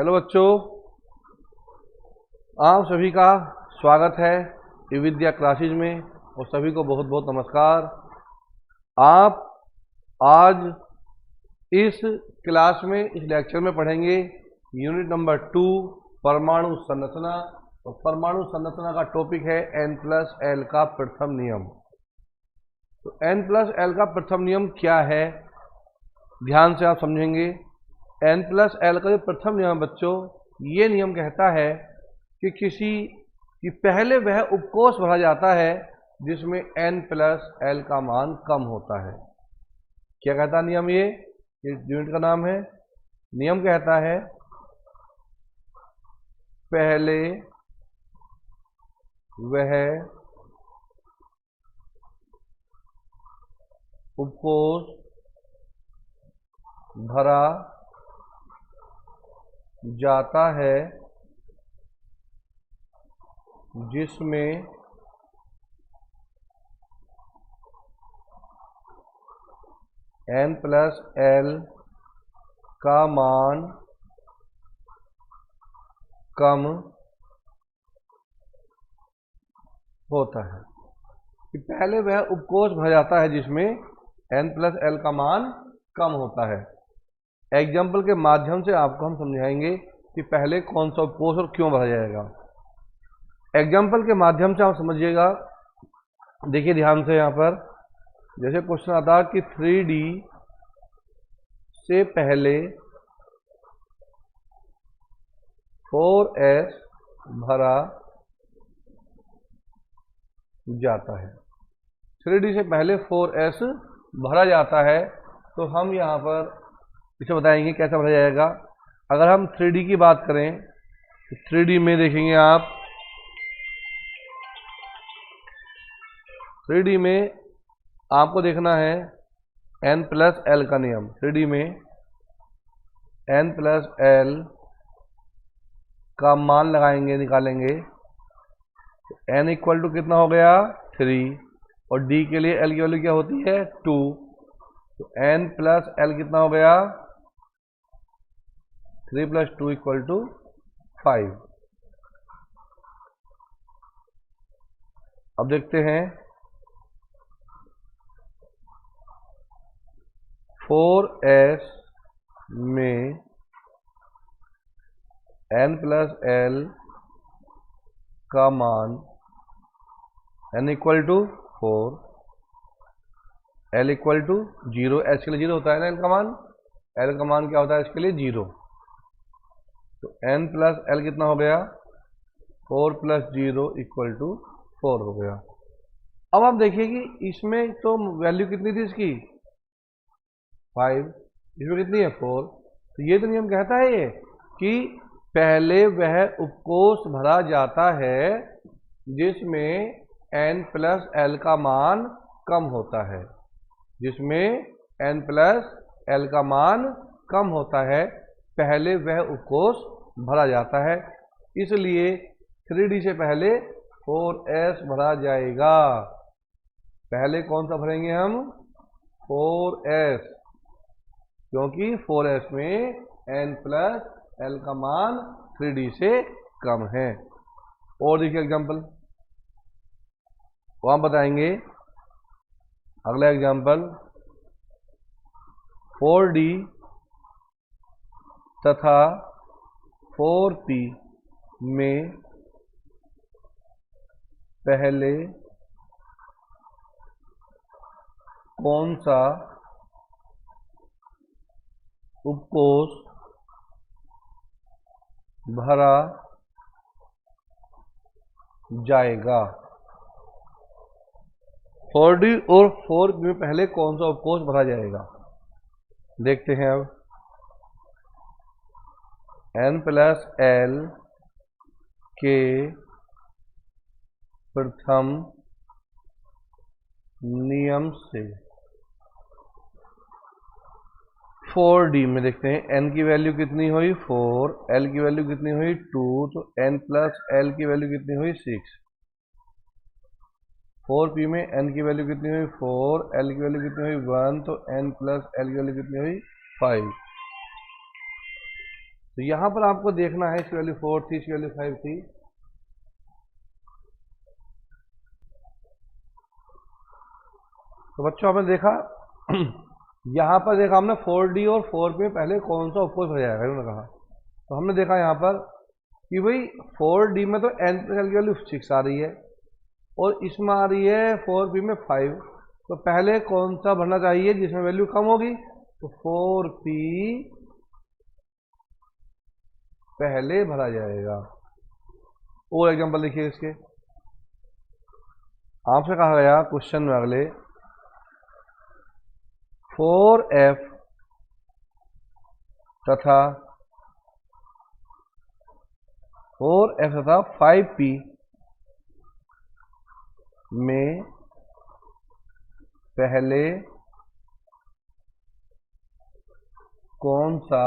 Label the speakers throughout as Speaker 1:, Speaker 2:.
Speaker 1: Hello बच्चों, आप सभी का स्वागत है विद्या क्लासेज में और सभी को बहुत बहुत नमस्कार। आप आज इस क्लास में इस लेक्चर में पढ़ेंगे यूनिट नंबर 2 परमाणु संरचना। और परमाणु संरचना का टॉपिक है N+L का प्रथम नियम। तो N+L का प्रथम नियम क्या है, ध्यान से आप समझेंगे। N+L का जो प्रथम नियम है बच्चों, ये नियम कहता है कि किसी कि पहले वह उपकोष भरा जाता है जिसमें N+L का मान कम होता है। क्या कहता है नियम? ये यूनिट का नाम है। नियम कहता है पहले वह उपकोष भरा जाता है जिसमें N+L का मान कम होता है। कि पहले वह उपकोष भरा जाता है जिसमें N+L का मान कम होता है। एग्जाम्पल के माध्यम से आपको हम समझाएंगे कि पहले कौन सा उपकोष और क्यों भरा जाएगा। एग्जाम्पल के माध्यम से आप समझिएगा। देखिए ध्यान से, यहाँ पर जैसे क्वेश्चन आता कि 3D से पहले 4S भरा जाता है। 3D से पहले 4S भरा जाता है, तो हम यहाँ पर इसे बताएंगे कैसे भरा जाएगा। अगर हम 3D की बात करें तो 3D में देखेंगे आप, 3D में आपको देखना है N+L का नियम। 3D में N+L का मान लगाएंगे, निकालेंगे। तो N इक्वल टू कितना हो गया? 3। और D के लिए L की वैल्यू क्या होती है? 2। तो N+L कितना हो गया? 3 + 2 = 5। अब देखते हैं 4S में N+L का मान N equal to 4, L equal to 0। S के लिए 0 होता है ना L का मान। L का मान क्या होता है इसके लिए? 0। तो N+L कितना हो गया? 4 + 0 = 4 हो गया। अब आप देखिए कि इसमें तो वैल्यू कितनी थी इसकी? 5। इसमें कितनी है? 4। तो ये तो नियम कहता है ये कि पहले वह उपकोष भरा जाता है जिसमें N+L का मान कम होता है। जिसमें N+L का मान कम होता है, पहले वह उपकोष भरा जाता है। इसलिए 3D से पहले 4S भरा जाएगा। पहले कौन सा भरेंगे हम? 4S, क्योंकि 4S में N+L का मान 3D से कम है। और देखिए एग्जाम्पल, वो हम बताएंगे। अगला एग्जाम्पल 4D तथा 4P में पहले कौन सा उपकोष भरा जाएगा? 4D और 4P में पहले कौन सा उपकोष भरा जाएगा? देखते हैं अब। N+L के प्रथम नियम से 4D में देखते हैं N की वैल्यू कितनी हुई? 4। L की वैल्यू कितनी हुई? 2। तो N+L की वैल्यू कितनी हुई? 6। 4P में N की वैल्यू कितनी हुई? 4। L की वैल्यू कितनी हुई? 1। तो N+L की वैल्यू कितनी हुई? 5। तो यहां पर आपको देखना है इसकी वैल्यू 4 थी, इसकी वैल्यू 5 थी। तो बच्चों आपने देखा यहां पर देखा हमने 4D और 4P में पहले कौन सा उपकोष भर जाएगा उन्होंने कहा। तो हमने देखा यहां पर कि भाई 4D में तो n प्लस एल की वैल्यू 6 आ रही है और इसमें आ रही है 4P में 5। तो पहले कौन सा भरना चाहिए जिसमें वैल्यू कम होगी? तो 4P पहले भरा जाएगा। और एग्जांपल देखिए इसके, आपसे कहा गया क्वेश्चन में अगले 4F तथा 5P में पहले कौन सा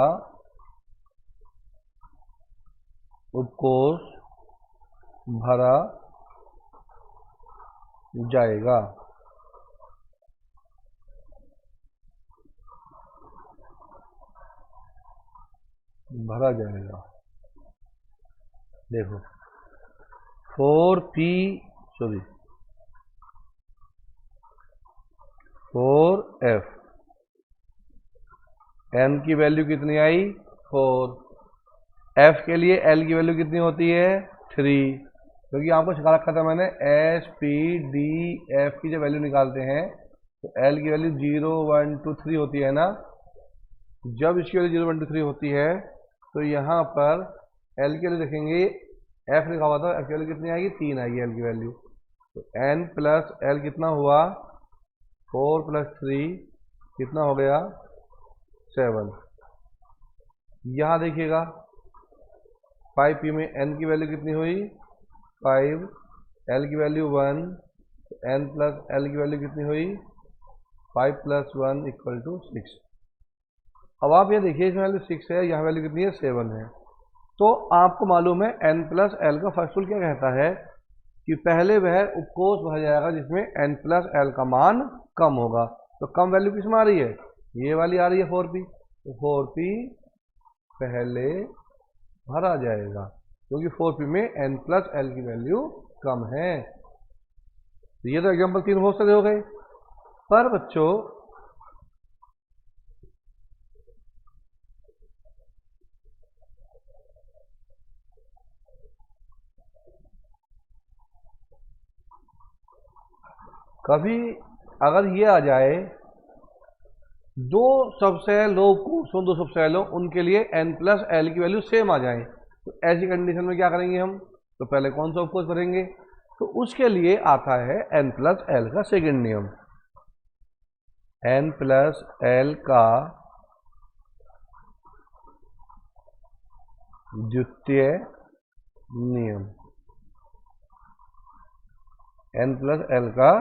Speaker 1: उपकोष भरा जाएगा? भरा जाएगा। देखो 4P 4F n की वैल्यू कितनी आई? 4। F के लिए L की वैल्यू कितनी होती है? 3। क्योंकि आपको सिखा रखा था मैंने S P D F की जब वैल्यू निकालते हैं तो L की वैल्यू 0 1 2 3 होती है ना। जब इसकी वैल्यू 0 1 2 3 होती है तो यहाँ पर L की वैल्यू देखेंगे, F लिखा हुआ था, F की वैल्यू कितनी आएगी? 3 आएगी L की वैल्यू। तो n प्लस L कितना हुआ? 4 प्लस 3 कितना हो गया? 7। यहाँ देखिएगा 5P में n की वैल्यू कितनी हुई? 5। L की वैल्यू 1, तो n प्लस L की वैल्यू कितनी हुई? 5 प्लस 1 इक्वल टू 6। अब आप ये देखिए इसमें वैल्यू 6 है, यहाँ वैल्यू कितनी है? 7 है। तो आपको मालूम है n प्लस L का फर्स्ट रूल क्या कहता है कि पहले वह उपकोष भरा जाएगा जिसमें n प्लस L का मान कम होगा। तो कम वैल्यू किसमें आ रही है? ये वाली आ रही है 4P। तो 4P पहले भरा जाएगा क्योंकि 4P में n प्लस L की वैल्यू कम है। तो ये तो एग्जाम्पल 3 बहुत सारे हो गए। पर बच्चों कभी अगर ये आ जाए दो सबसे लो उपकोषों, दो सबसे लो उनके लिए n प्लस L की वैल्यू सेम आ जाए, तो ऐसी कंडीशन में क्या करेंगे हम? तो पहले कौन सा उपकोष भरेंगे? तो उसके लिए आता है n प्लस L का सेकंड नियम। n प्लस L का द्वितीय नियम। n प्लस L का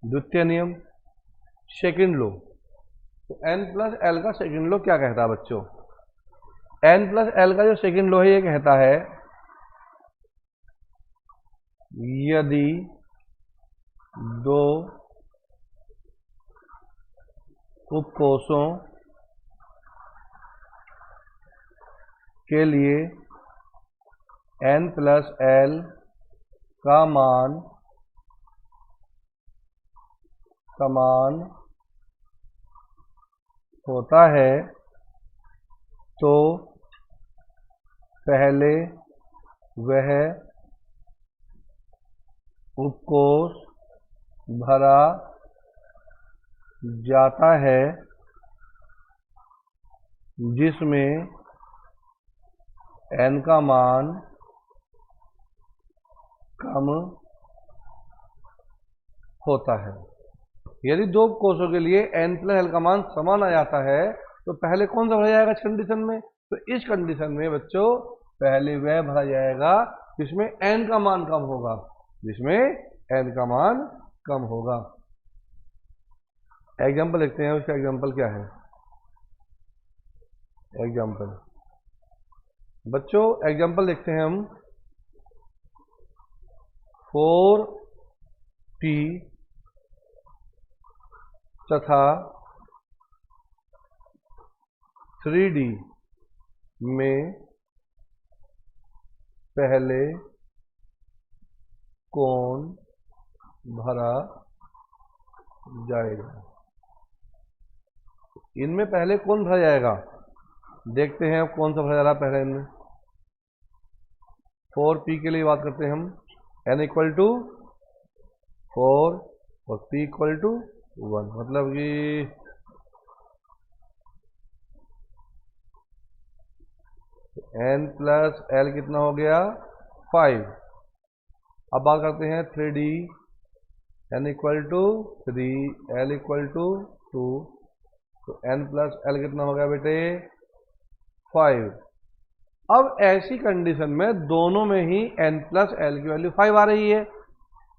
Speaker 1: द्वितीय नियम, सेकंड लो। तो n प्लस L का सेकंड लो क्या कहता है बच्चों? n प्लस L का जो सेकंड लो है ये कहता है यदि दो उपकोषों के लिए n प्लस L का मान समान होता है तो पहले वह उपकोष भरा जाता है जिसमें n का मान कम होता है। यदि दो कोषों के लिए n प्लस L का मान समान आ जाता है तो पहले कौन सा भरा जाएगा इस कंडीशन में? तो इस कंडीशन में बच्चों पहले वह भरा जाएगा जिसमें n का मान कम होगा, जिसमें n का मान कम होगा। एग्जाम्पल लिखते हैं, उसका एग्जाम्पल क्या है? एग्जाम्पल बच्चों एग्जाम्पल लिखते हैं हम 4P तथा 3D में पहले कौन भरा जाएगा। इनमें पहले कौन भरा जाएगा, देखते हैं अब कौन सा भरा जा रहा है पहले इनमें। 4p के लिए बात करते हैं हम, n इक्वल टू 4 और p इक्वल टू 1, मतलब कि n प्लस l कितना हो गया 5। अब बात करते हैं 3D, n equal to 3, l equal to 2, तो n प्लस l कितना हो गया बेटे 5। अब ऐसी कंडीशन में दोनों में ही n प्लस l की वैल्यू 5 आ रही है,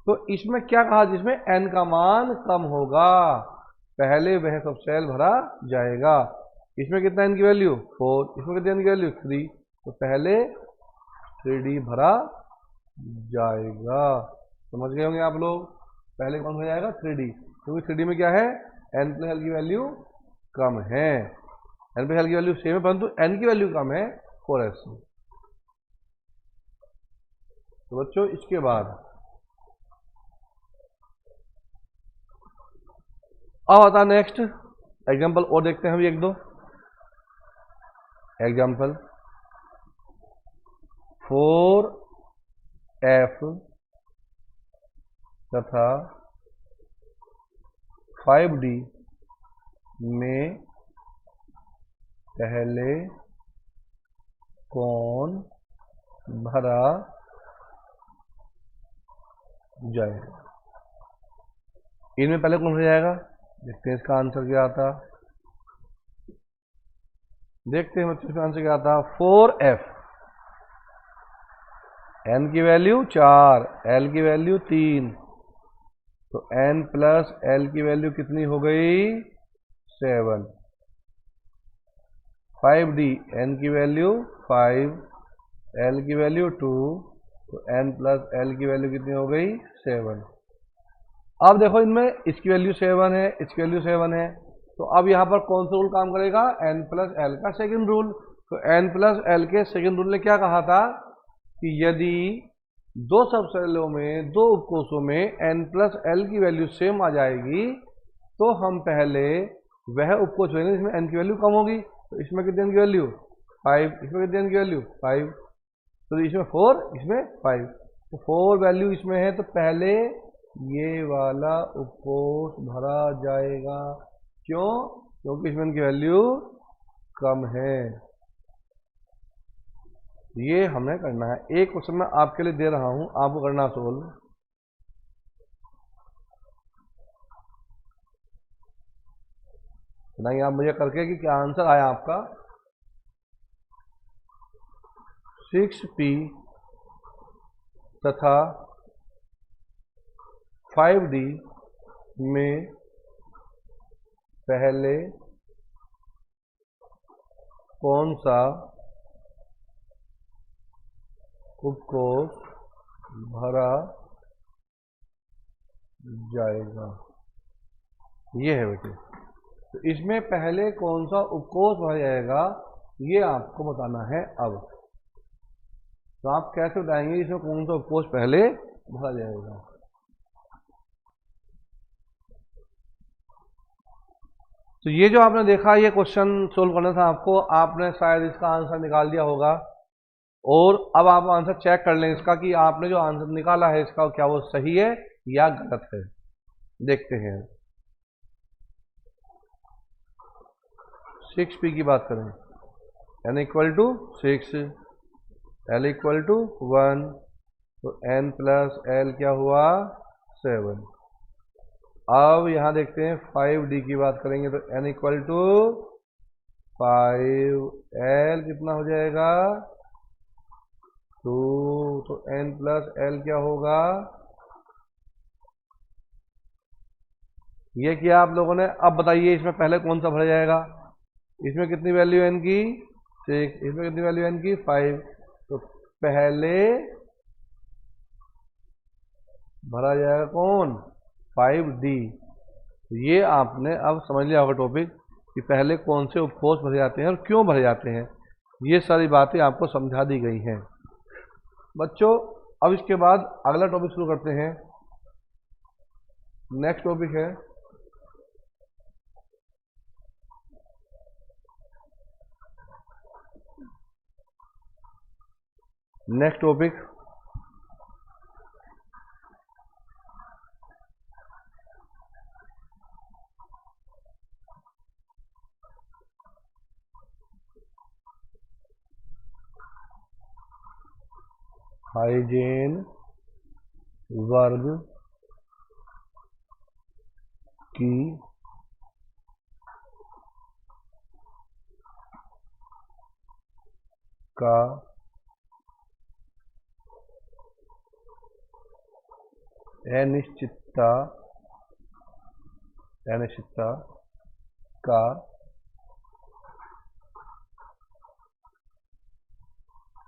Speaker 1: तो इसमें क्या कहा, जिसमें n का मान कम होगा पहले वह सब सेल भरा जाएगा। इसमें कितना n की वैल्यू 4, इसमें कितना n की वैल्यू 3, तो पहले 3D भरा जाएगा। समझ गए होंगे आप लोग, पहले कौन हो जाएगा 3D, क्योंकि 3D में क्या है n प्लस l की वैल्यू कम है, n प्लस l की वैल्यू सेम है परंतु n की वैल्यू कम है 4s। तो बच्चों इसके बाद अब आता है नेक्स्ट एग्जाम्पल और देखते हैं हम एक दो एग्जाम्पल। 4f तथा 5D में पहले कौन भरा जाएगा। इनमें पहले कौन भरा जाएगा, देखते हैं इसका आंसर क्या आता, देखते हैं बच्चों इसका आंसर क्या आता। 4f, n की वैल्यू 4, l की वैल्यू 3, तो n प्लस l की वैल्यू कितनी हो गई 7। 5D, n की वैल्यू 5, l की वैल्यू 2, तो n प्लस l की वैल्यू कितनी हो गई 7। अब देखो इनमें इसकी वैल्यू 7 है, इसकी वैल्यू 7 है, तो अब यहाँ पर कौन सा रूल काम करेगा, n प्लस l का सेकंड रूल। तो n प्लस l के सेकंड रूल ने क्या कहा था कि यदि दो सबसेलों में, दो उपकोषों में n प्लस l की वैल्यू सेम आ जाएगी तो हम पहले वह उपकोष लेंगे जिसमें n की वैल्यू कम होगी। तो इसमें कितने n की वैल्यू 5, इसमें कितने n की वैल्यू 5, तो इसमें 4, इसमें 5, तो 4 वैल्यू इसमें है, तो पहले ये वाला उपकोष भरा जाएगा। क्यों, क्योंकि इसमें इनकी वैल्यू कम है। ये हमें करना है, एक क्वेश्चन मैं आपके लिए दे रहा हूं, आपको करना सोल्व। सुनाइए आप मुझे करके कि क्या आंसर आया आपका। 6p तथा 5D में पहले कौन सा उपकोष भरा जाएगा, ये है बेटे। तो इसमें पहले कौन सा उपकोष भरा जाएगा ये आपको बताना है। अब तो आप कैसे बताएंगे इसमें कौन सा उपकोष पहले भरा जाएगा। तो ये जो आपने देखा, ये क्वेश्चन सोल्व करना था आपको, आपने शायद इसका आंसर निकाल दिया होगा, और अब आप आंसर चेक कर लें इसका कि आपने जो आंसर निकाला है इसका क्या वो सही है या गलत है। देखते हैं 6p की बात करें, n equal to 6, l equal to 1, तो n प्लस l क्या हुआ 7। अब यहां देखते हैं 5D की बात करेंगे, तो n इक्वल टू 5, l कितना हो जाएगा 2, तो n प्लस l क्या होगा, ये किया आप लोगों ने। अब बताइए इसमें पहले कौन सा भरा जाएगा, इसमें कितनी वैल्यू n की 6, इसमें कितनी वैल्यू n की 5, तो पहले भरा जाएगा कौन 5D। तो ये आपने अब समझ लिया होगा टॉपिक। कि पहले कौन से उपकोष भरे जाते हैं और क्यों भरे जाते हैं, ये सारी बातें आपको समझा दी गई हैं। बच्चों अब इसके बाद अगला टॉपिक शुरू करते हैं। नेक्स्ट टॉपिक है हाइजेन वर्ग की का अनिश्चितता का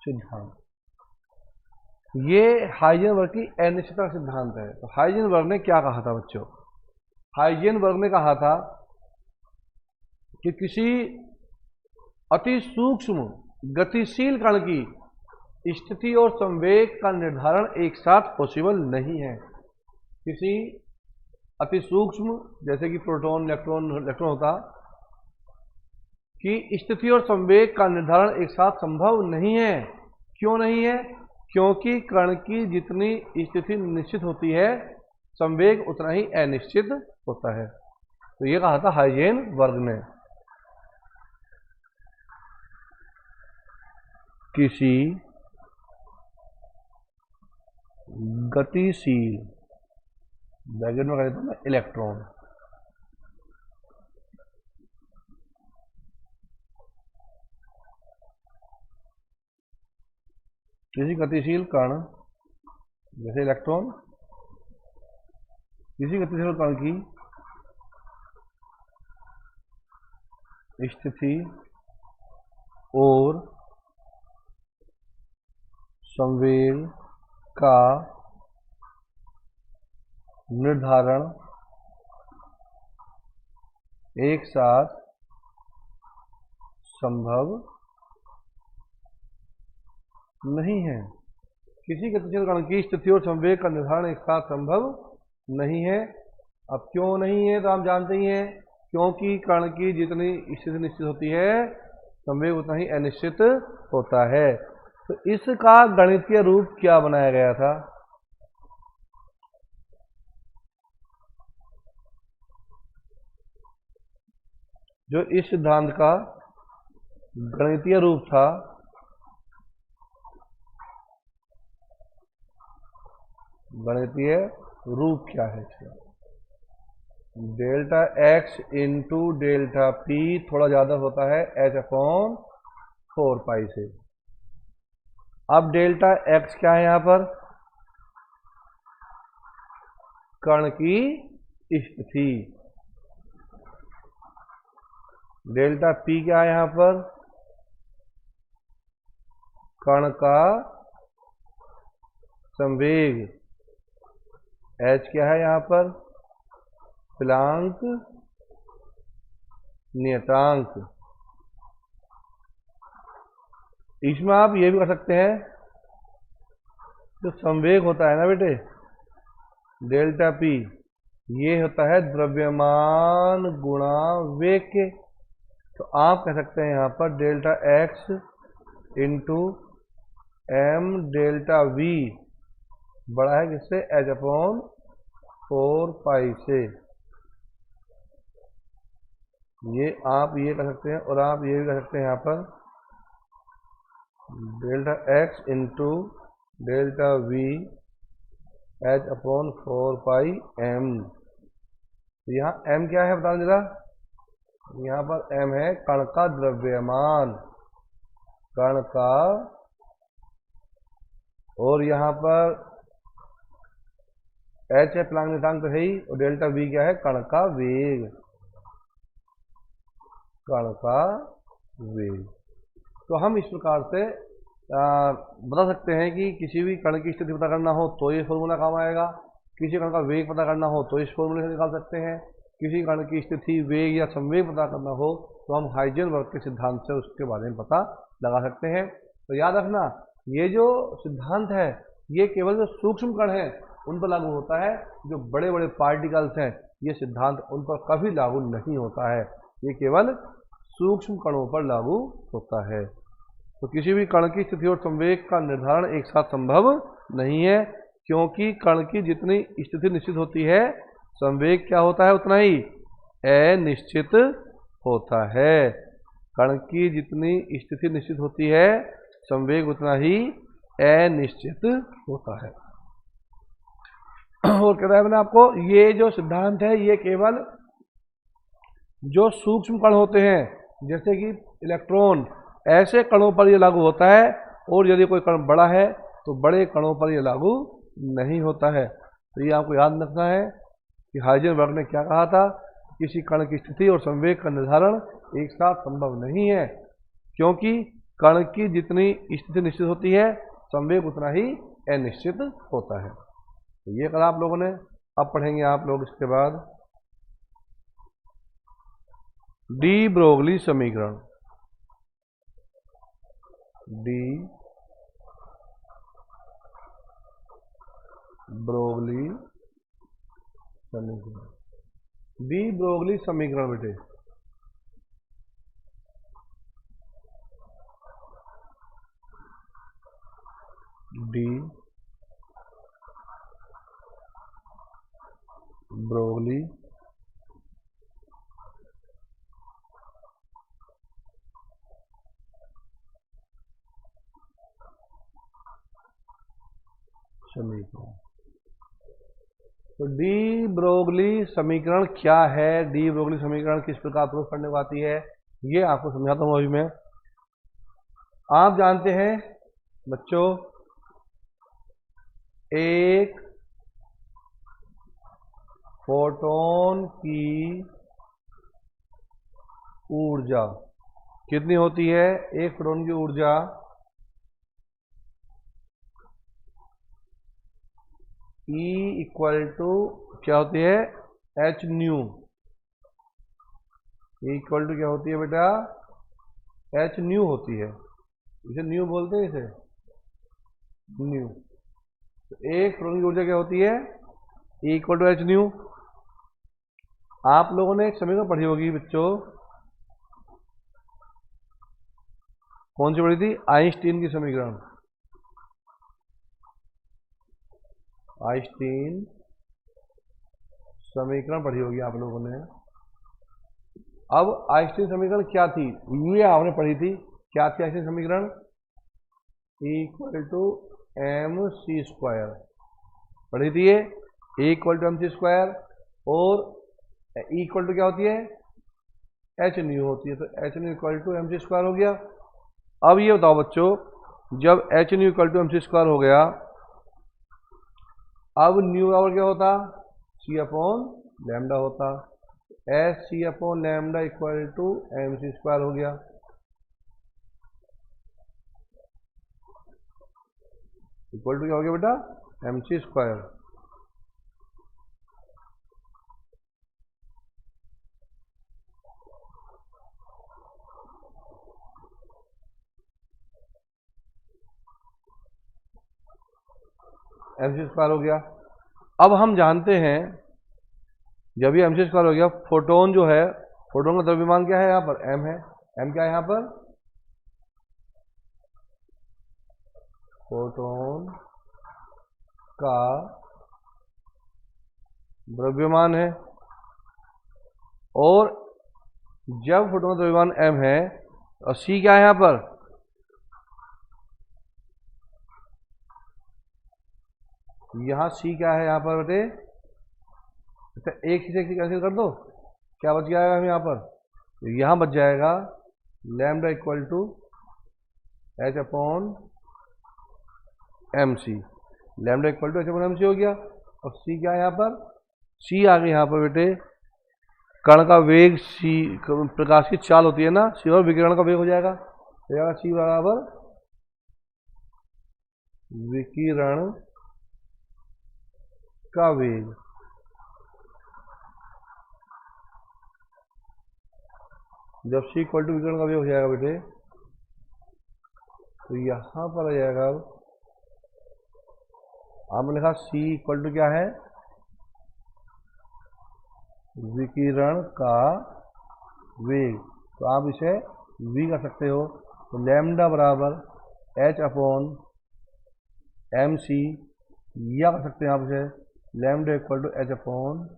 Speaker 1: सिद्धांत। ये हाइजेनबर्ग की अनिश्चितता का सिद्धांत है। तो हाइजेनबर्ग ने क्या कहा था बच्चों? हाइजेनबर्ग ने कहा था कि किसी अति सूक्ष्म गतिशील कण की स्थिति और संवेग का निर्धारण एक साथ पॉसिबल नहीं है। किसी अति सूक्ष्म जैसे कि प्रोटॉन इलेक्ट्रॉन होता कि स्थिति और संवेग का निर्धारण एक साथ संभव नहीं है। क्यों नहीं है? क्योंकि कण की जितनी स्थिति निश्चित होती है संवेग उतना ही अनिश्चित होता है। तो ये कहा था हाइजेनबर्ग ने। किसी गतिशील ब्रैकेट में कर देता हूं मैं इलेक्ट्रॉन किसी गतिशील कण जैसे इलेक्ट्रॉन किसी गतिशील कण की स्थिति और संवेग का निर्धारण एक साथ संभव नहीं है। किसी गतिशील कण की स्थिति और संवेग का निर्धारण एक साथ संभव नहीं है। अब क्यों नहीं है तो आप जानते ही हैं, क्योंकि कण की जितनी स्थिति निश्चित होती है संवेग उतना ही अनिश्चित होता है। तो इसका गणितीय रूप क्या बनाया गया था? जो इस सिद्धांत का गणितीय रूप था गणितीय रूप क्या है इसका? Delta x into delta P थोड़ा ज्यादा होता है h/4 से। अब डेल्टा एक्स क्या है यहां पर? कण की स्थिति। डेल्टा पी क्या है यहां पर? कण का संवेग। एच क्या है यहां पर? प्लांक नियतांक। इसमें आप ये भी कर सकते हैं, जो संवेग होता है ना बेटे डेल्टा पी, ये होता है द्रव्यमान गुणा वेग के। तो आप कह सकते हैं यहां पर delta x into m delta v बड़ा है किससे? h/4 से। ये आप ये कह सकते हैं और आप ये भी कह सकते हैं यहां पर delta x into delta v h/4 m. यहाँ m क्या है बता जरा? यहाँ पर m है कण का द्रव्यमान, कण का, और यहाँ पर h है प्लांक नियतांक तो है ही, और डेल्टा v क्या है? कण का वेग, कण का वेग। तो हम इस प्रकार से बता सकते हैं कि किसी भी कण की स्थिति पता करना हो तो ये फॉर्मूला काम आएगा, किसी कण का वेग पता करना हो तो इस फॉर्मूले से निकाल सकते हैं, किसी कण की स्थिति, वेग या संवेग पता करना हो तो हम हाइजेनबर्ग के सिद्धांत से उसके बारे में पता लगा सकते हैं। तो याद रखना, ये जो सिद्धांत है ये केवल जो सूक्ष्म कण हैं उन पर लागू होता है। जो बड़े बड़े पार्टिकल्स हैं ये सिद्धांत उन पर कभी लागू नहीं होता है, ये केवल सूक्ष्म कणों पर लागू होता है। तो किसी भी कण की स्थिति और संवेग का निर्धारण एक साथ संभव नहीं है, क्योंकि कण की जितनी स्थिति निश्चित होती है संवेग क्या होता है उतना ही अनिश्चित होता है। कण की जितनी स्थिति निश्चित होती है संवेग उतना ही अनिश्चित होता है। और कहता है मैंने आपको, ये जो सिद्धांत है ये केवल जो सूक्ष्म कण होते हैं जैसे कि इलेक्ट्रॉन, ऐसे कणों पर ये लागू होता है, और यदि कोई कण बड़ा है तो बड़े कणों पर ये लागू नहीं होता है। तो ये आपको याद रखना है कि हाइजेनबर्ग ने क्या कहा था, किसी कण की स्थिति और संवेग का निर्धारण एक साथ संभव नहीं है, क्योंकि कण की जितनी स्थिति निश्चित होती है संवेग उतना ही अनिश्चित होता है। तो ये कहा आप लोगों ने। अब पढ़ेंगे आप लोग इसके बाद डी ब्रोगली समीकरण। डी ब्रोगली समीकरण। डी ब्रोगली समीकरण बेटे, डी ब्रोगली समीकरण। तो डी ब्रोगली समीकरण क्या है, डी ब्रोगली समीकरण किस प्रकार प्रूफ करने को आती है, ये आपको समझाता हूं अभी मैं। आप जानते हैं बच्चों, एक फोटोन की ऊर्जा कितनी होती है, एक फोटोन की ऊर्जा E इक्वल टू क्या होती है, एच न्यू। इक्वल टू क्या होती है बेटा, एच न्यू होती है। इसे न्यू बोलते हैं, इसे न्यू। तो एक फोटोन की ऊर्जा क्या होती है, E equal to h nu. आप लोगों ने एक समीकरण पढ़ी होगी बच्चों, कौन सी पढ़ी थी, आइंस्टीन की समीकरण। आइंस्टीन समीकरण पढ़ी होगी आप लोगों ने। अब आइंस्टीन समीकरण क्या थी, ये आपने पढ़ी थी। क्या थी आइंस्टीन समीकरण, equal to m c square पढ़ी थी ये, equal to m c square, और इक्वल टू क्या होती है, एच न्यू होती है। तो h nu equal to m c square हो गया। अब ये बताओ बच्चों, जब h nu equal to m c square हो गया, अब न्यू बराबर क्या होता, सी अपॉन लैम्डा होता। S c upon lambda equal to m c square हो गया। इक्वल टू क्या हो गया बेटा, m c square. M c square हो गया। अब हम जानते हैं जब ये एम सी स्क्वायर हो गया, फोटोन जो है, फोटोन का द्रव्यमान क्या है यहाँ पर, एम है। एम क्या है यहाँ पर, फोटोन का द्रव्यमान है। और जब फोटोन का द्रव्यमान एम है और सी क्या है यहाँ पर, यहाँ सी क्या है यहाँ पर बेटे, अच्छा एक ही से कैंसिल कर दो, क्या बच जाएगा हमें यहाँ पर, तो यहाँ बच जाएगा lambda equal to h upon m c. Lambda equal to h upon m c हो गया। और सी क्या है यहाँ पर, सी आ गई यहाँ पर बेटे, कण का वेग सी, प्रकाश की चाल होती है ना, सी और विकिरण का वेग हो जाएगा, सी बराबर विकिरण का वेग। जब c इक्वल टू विकर्ण का अवयव हो जाएगा बेटे, तो यहां पर आ जाएगा, आपने लिखा c इक्वल टू क्या है, विकिरण का वेग, तो आप इसे v कर सकते हो। तो लैम्डा बराबर h अपॉन एम सी, या कर सकते हैं आप इसे lambda equal to h upon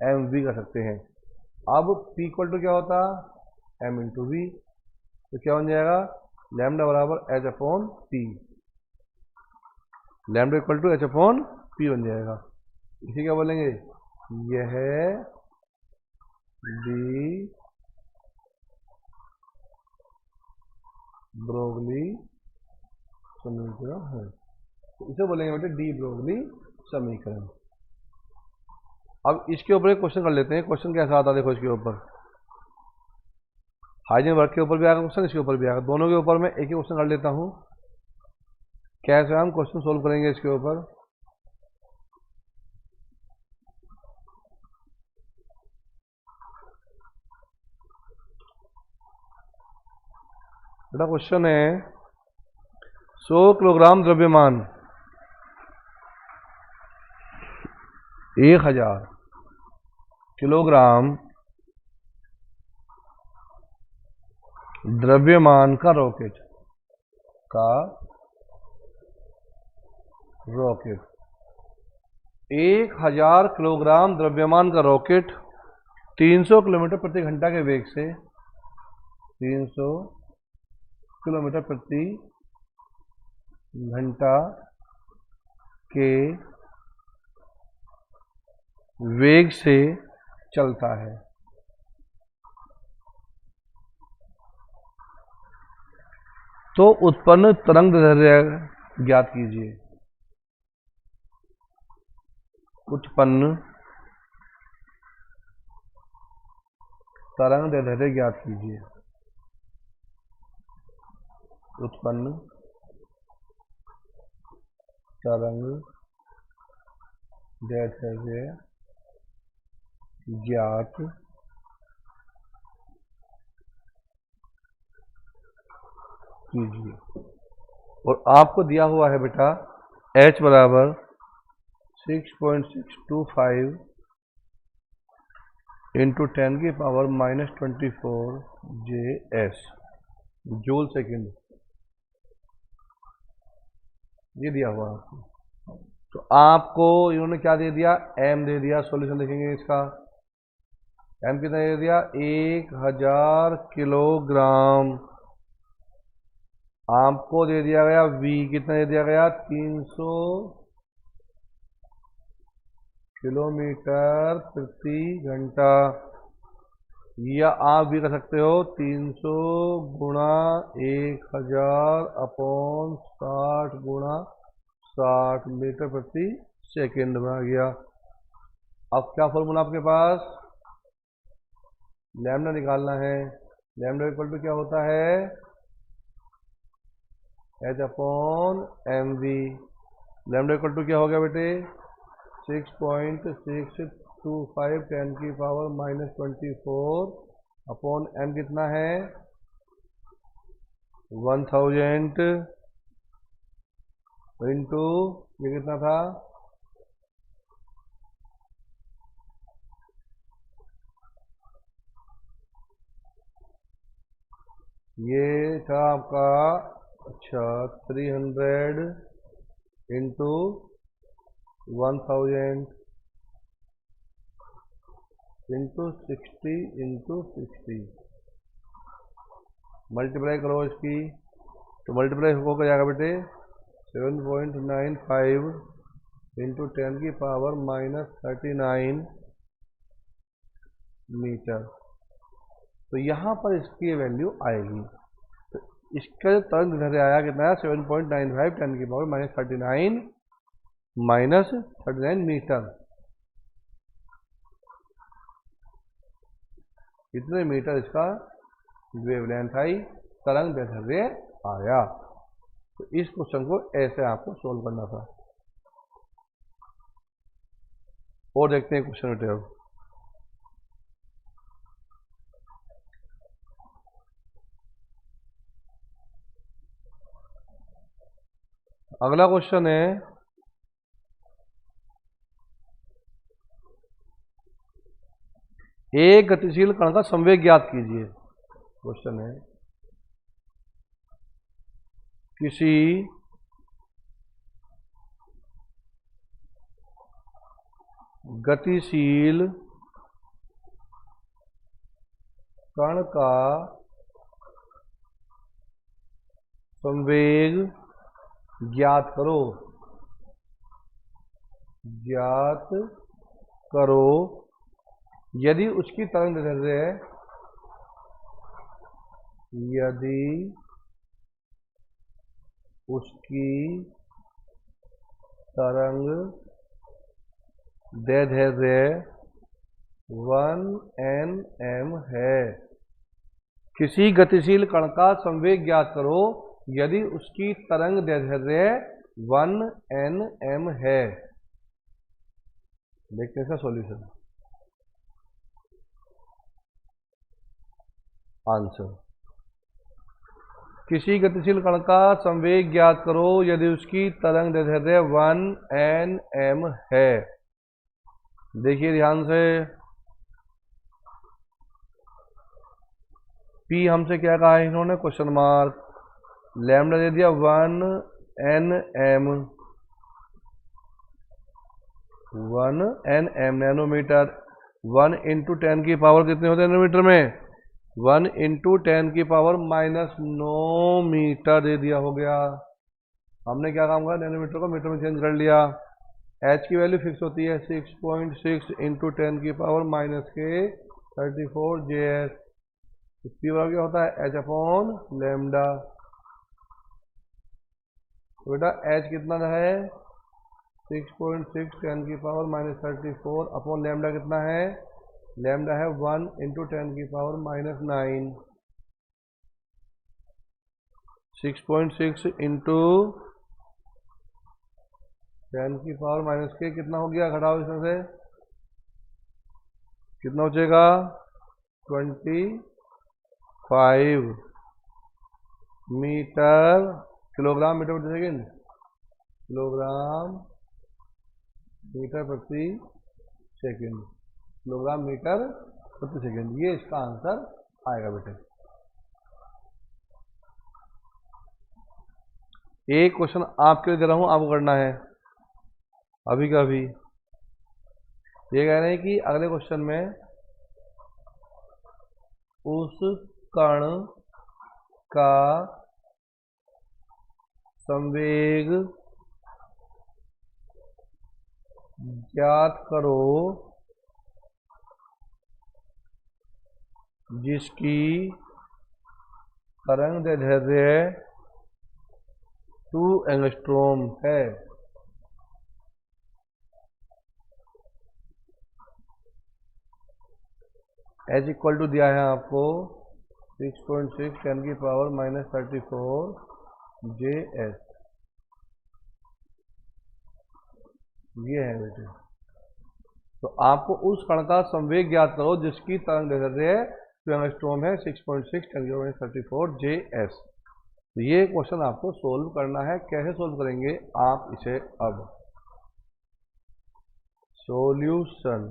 Speaker 1: m v कर सकते हैं। अब p इक्वल टू क्या होता, m इंटू वी, तो क्या बन जाएगा, लैम्डा बराबर h upon p, lambda equal to h upon p बन जाएगा। इसे क्या बोलेंगे, यह डी ब्रोगली समीकरण है, तो इसे बोलेंगे बेटे डी ब्रोगली समीकरण। अब इसके ऊपर एक क्वेश्चन कर लेते हैं। क्वेश्चन कैसा आता है देखो, इसके ऊपर हाइजेनबर्ग के ऊपर भी आएगा क्वेश्चन, इसके ऊपर भी आएगा, दोनों के ऊपर मैं एक ही क्वेश्चन कर लेता हूं। कैसे हम क्वेश्चन सोल्व करेंगे इसके ऊपर, बेटा क्वेश्चन है 100 किलोग्राम द्रव्यमान 1000 किलोग्राम द्रव्यमान का रॉकेट 1000 किलोग्राम द्रव्यमान का रॉकेट 300 किलोमीटर प्रति घंटा के वेग से 300 किलोमीटर प्रति घंटा के वेग से चलता है। तो उत्पन्न तरंग दैर्ध्य ज्ञात कीजिए। उत्पन्न तरंग दैर्ध्य ज्ञात कीजिए। उत्पन्न तरंग दैर्ध्य ज्ञात कीजिए। और आपको दिया हुआ है बेटा h बराबर 6.625 इंटू 10 की पावर -24 JS जूल सेकेंड, ये दिया हुआ आपको। तो आपको इन्होंने क्या दे दिया, m दे दिया। सॉल्यूशन देखेंगे इसका, m कितना दे दिया, 1000 किलोग्राम। आपको दे दिया गया v कितना दे दिया गया, 300 किलोमीटर प्रति घंटा, या आप भी कर सकते हो 300 गुणा 1000 अपॉन 60 गुणा 60 मीटर प्रति सेकेंड में आ गया। अब क्या फॉर्मूला आपके पास, लैम्डा निकालना है। लैम्डा इक्वल टू क्या होता है, h upon m v. Lambda equal to क्या हो गया बेटे, 6.625 10 की पावर -24 अपॉन m कितना है 1000 इंटू ये कितना था, ये था आपका, अच्छा 300 इंटू 1000 इंटू 60 इंटू 60, मल्टीप्लाई करो इसकी, तो मल्टीप्लाई होकर जाएगा बेटे 7.95 इंटू 10 की पावर -39 मीटर। तो यहाँ पर इसकी वैल्यू आएगी। तो इसका जो तरंग दैर्ध्य आया कितना है, 7.95 10 की पावर -39 मीटर। इतने मीटर इसका वेवलेंथ आई, तरंग दैर्ध्य आया। तो इस क्वेश्चन को ऐसे आपको सोल्व करना था। और देखते हैं क्वेश्चन उठे अब। अगला क्वेश्चन है एक गतिशील कण का संवेग ज्ञात कीजिए। क्वेश्चन है किसी गतिशील कण का संवेग ज्ञात करो। ज्ञात करो यदि उसकी तरंग दैर्ध्य यदि उसकी तरंग दैर्ध्य 1 nm है। किसी गतिशील कण का संवेग ज्ञात करो यदि उसकी तरंग दैर्ध्य 1 nm है। देखते हैं इसका सॉल्यूशन। आंसर, किसी गतिशील कण का संवेग ज्ञात करो यदि उसकी तरंग दैर्ध्य 1 nm है। देखिए ध्यान से, P हमसे क्या कहा है इन्होंने, क्वेश्चन मार्क, लैम्डा दे दिया 1 nm, 1 nm नैनोमीटर। 1 इंटू 10 की पावर कितने होते हैं नैनोमीटर में? 1 इंटू 10 की पावर -9 मीटर दे दिया, हो गया। हमने क्या काम करा, नैनोमीटर को मीटर में चेंज कर लिया। H की वैल्यू फिक्स होती है 6.6 इंटू 10 की पावर -34 JS। इसकी बराबर क्या होता है, H अपॉन लैम्डा। तो बेटा H कितना है, 6.6 10 की पावर -34 अपॉन लैम्डा कितना है, लैम्डा है 1 इंटू 10 की पावर -9। 6.6 इंटू 10 की पावर माइनस के कितना हो गया, घटाओ इसमें से, कितना हो जाएगा 25 मीटर, किलोग्राम मीटर प्रति सेकेंड, किलोग्राम मीटर प्रति सेकेंड, किलोग्राम मीटर प्रति सेकेंड। ये इसका आंसर आएगा बेटे। एक क्वेश्चन आपके लिए दे रहा हूं, आपको करना है अभी का अभी। ये कह रहे हैं कि अगले क्वेश्चन में उस कण का संवेग ज्ञात करो जिसकी तरंग दैर्ध्य 2 एंगस्ट्रॉम है। H इक्वल टू दिया है आपको 6.6 10 की पावर -34 JS, ये है बेटे। तो आपको उस कण का संवेग ज्ञात करो जिसकी तरंग दैर्ध्य 2 एंगस्ट्रॉम है, 6.6 10 की पावर -34 JS। तो ये क्वेश्चन आपको सोल्व करना है। कैसे सोल्व करेंगे आप इसे, अब सॉल्यूशन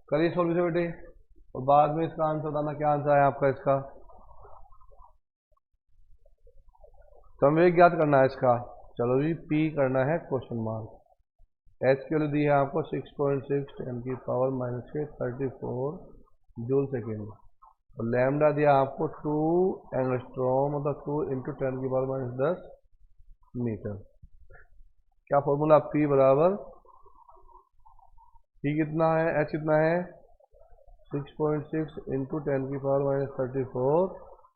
Speaker 1: करिए सॉल्यूशन बेटे, और बाद में इसका आंसर बताना क्या आंसर है आपका। इसका संवेग ज्ञात करना है इसका। चलो जी, P करना है क्वेश्चन मार्क। H की वैल्यू दी है आपको 6.6 10 की पावर -34 जूल सेकेंड, और लैम्डा दिया आपको 2 एंगस्ट्रॉम, मतलब 2 इंटू 10 की पावर -10 मीटर। क्या फॉर्मूला, P बराबर, P कितना है, H कितना है 6.6 इंटू 10 की पावर -34,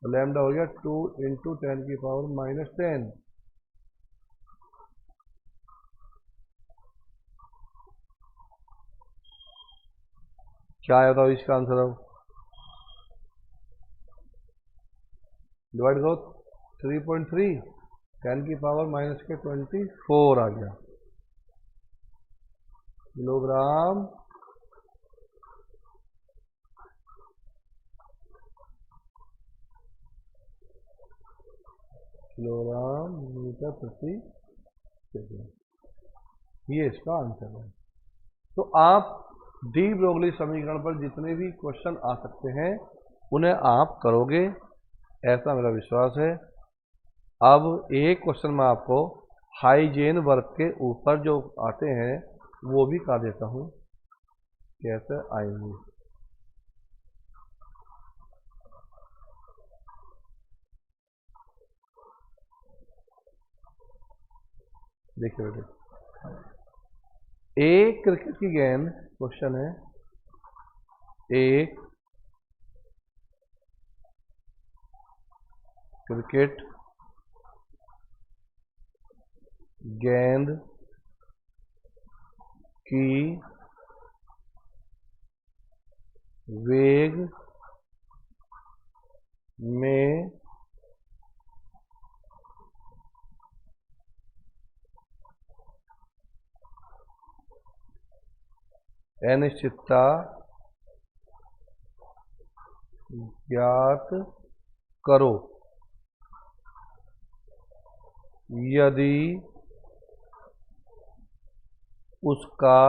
Speaker 1: लैम्डा हो गया 2 इंटू 10 की पावर -10। क्या आया था इसका आंसर, अब डिवाइड करो 3.3, 10 की पावर -24 आ गया किलोग्राम किलोग्राम मीटर प्रति सेकेंड, ये इसका आंसर है। तो आप डी ब्रोगली समीकरण पर जितने भी क्वेश्चन आ सकते हैं उन्हें आप करोगे, ऐसा मेरा विश्वास है। अब एक क्वेश्चन मैं आपको हाइजेन वर्क के ऊपर जो आते हैं वो भी कहा देता हूँ कैसे आएंगे। देखिए बेटे, एक क्रिकेट की गेंद, क्वेश्चन है, एक क्रिकेट गेंद की वेग में अनिश्चितता ज्ञात करो यदि उसका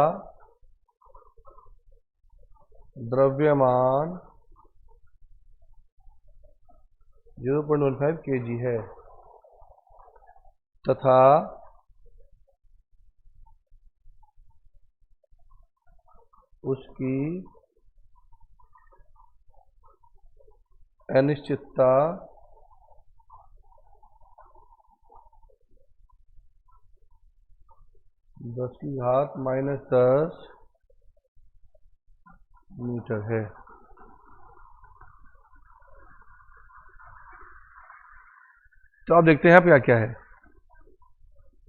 Speaker 1: द्रव्यमान 0.15 kg है तथा उसकी अनिश्चितता 10⁻⁻10 मीटर है। तो आप देखते हैं यहाँ पे क्या है,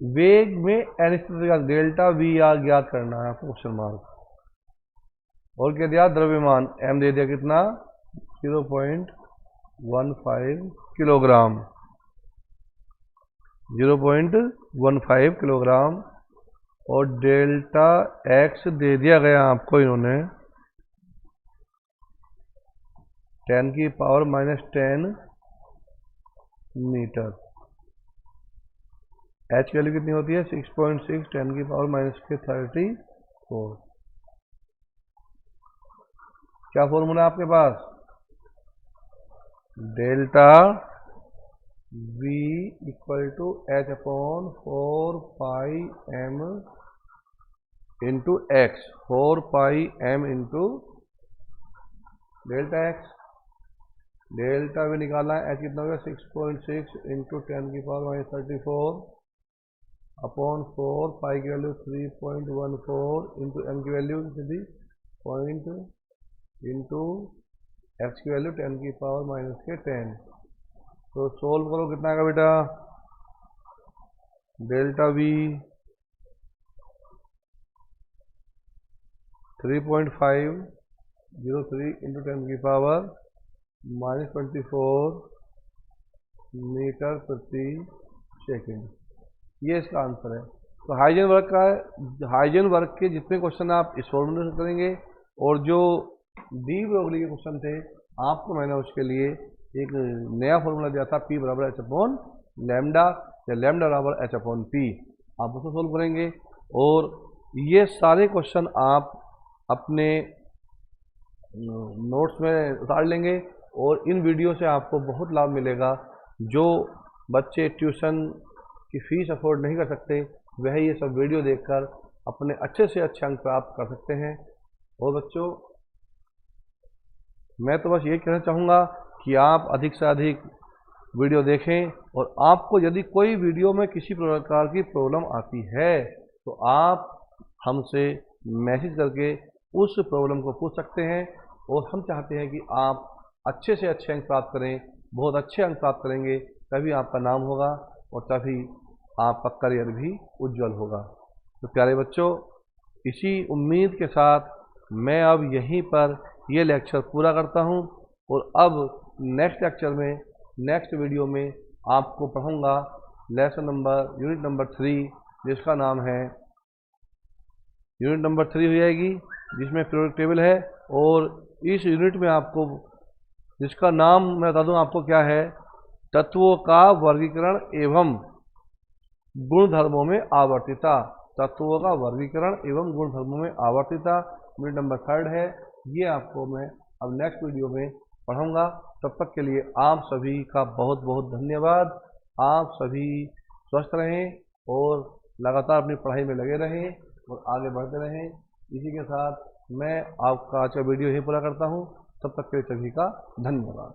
Speaker 1: वेग में अनिश्चितता डेल्टा वी आर ज्ञात करना है क्वेश्चन मार्क, और क्या दिया, द्रव्यमान m दे दिया कितना 0.15 किलोग्राम, 0.15 किलोग्राम, और डेल्टा x दे दिया गया आपको इन्होंने 10⁻⁻10 मीटर। h वैल्यू कितनी होती है 6.6 10⁻⁻34। क्या फॉर्मूला आपके पास, delta v equal to h/4πm into x, 4πm into delta x। Delta v निकालना है, h कितना होगा 6.6 इंटू 10⁻⁻34 अपॉन 4, पाई की वैल्यू 3.14 इंटू m की वैल्यू कितनी 0 इंटू x की वैल्यू 10⁻⁻10। तो सोल्व करो, कितना का बेटा, डेल्टा v 3.503 इंटू 10⁻⁻24 मीटर प्रति सेकेंड, ये इसका आंसर है। तो हाइजेन वर्क के जितने क्वेश्चन आप इस फॉर्मूले से करेंगे, और जो डी ब्रोगली के क्वेश्चन थे आपको मैंने उसके लिए एक नया फॉर्मूला दिया था, P बराबर h/लैम्डा या लैम्डा बराबर h/P, आप उसको सोल्व करेंगे। और ये सारे क्वेश्चन आप अपने नोट्स में उतार लेंगे, और इन वीडियो से आपको बहुत लाभ मिलेगा। जो बच्चे ट्यूशन की फीस अफोर्ड नहीं कर सकते वह ये सब वीडियो देखकर अपने अच्छे से अच्छे अंक प्राप्त कर सकते हैं। और बच्चों, मैं तो बस ये कहना चाहूँगा कि आप अधिक से अधिक वीडियो देखें, और आपको यदि कोई वीडियो में किसी प्रकार की प्रॉब्लम आती है तो आप हमसे मैसेज करके उस प्रॉब्लम को पूछ सकते हैं। और हम चाहते हैं कि आप अच्छे से अच्छे अंक प्राप्त करें, बहुत अच्छे अंक प्राप्त करेंगे, तभी आपका नाम होगा और तभी आपका करियर भी उज्जवल होगा। तो प्यारे बच्चों, इसी उम्मीद के साथ मैं अब यहीं पर ये लेक्चर पूरा करता हूँ, और अब नेक्स्ट लेक्चर में, नेक्स्ट वीडियो में आपको पढ़ाऊँगा यूनिट नंबर 3, जिसका नाम है, यूनिट नंबर 3 हो जाएगी जिसमें पीरियोडिक टेबल है। और इस यूनिट में आपको, जिसका नाम मैं बता दूं आपको क्या है, तत्वों का वर्गीकरण एवं गुणधर्मों में आवर्तिता, तत्वों का वर्गीकरण एवं गुणधर्मों में आवर्तिता यूनिट नंबर 3 है। ये आपको मैं अब नेक्स्ट वीडियो में पढ़ाऊंगा। तब तक के लिए आप सभी का बहुत बहुत धन्यवाद। आप सभी स्वस्थ रहें और लगातार अपनी पढ़ाई में लगे रहें और आगे बढ़ते रहें। इसी के साथ मैं आपका आज का वीडियो यहीं पूरा करता हूँ। तब तक के लिए सभी का धन्यवाद।